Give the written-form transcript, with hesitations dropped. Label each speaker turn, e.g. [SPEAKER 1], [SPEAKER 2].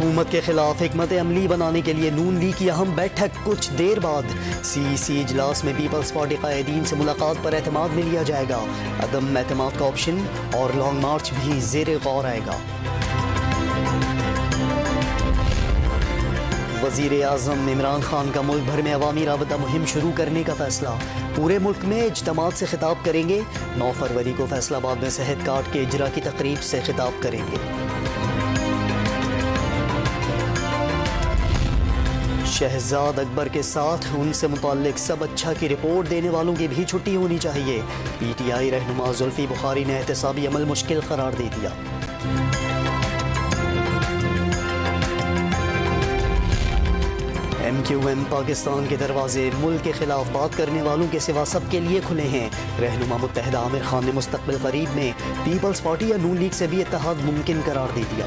[SPEAKER 1] حکومت کے خلاف حکمت عملی بنانے کے لیے نون لیگ کی اہم بیٹھک کچھ دیر بعد سی اجلاس میں پیپلز پارٹی قائدین سے ملاقات پر اعتماد میں لیا جائے گا. عدم اعتماد کا آپشن اور لانگ مارچ بھی زیر غور آئے گا. وزیر اعظم عمران خان کا ملک بھر میں عوامی رابطہ مہم شروع کرنے کا فیصلہ. پورے ملک میں اجتماعات سے خطاب کریں گے. 9 فروری کو فیصل آباد میں صحت کارڈ کے اجرا کی تقریب سے خطاب کریں گے. شہزاد اکبر کے ساتھ ان سے متعلق سب اچھا کی رپورٹ دینے والوں کی بھی چھٹی ہونی چاہیے. پی ٹی آئی رہنما زلفی بخاری نے احتسابی عمل مشکل قرار دے دیا. ایم کیو ایم پاکستان کے دروازے ملک کے خلاف بات کرنے والوں کے سوا سب کے لیے کھلے ہیں. رہنما متحدہ عامر خان نے مستقبل قریب میں پیپلز پارٹی یا نون لیگ سے بھی اتحاد ممکن قرار دے دیا.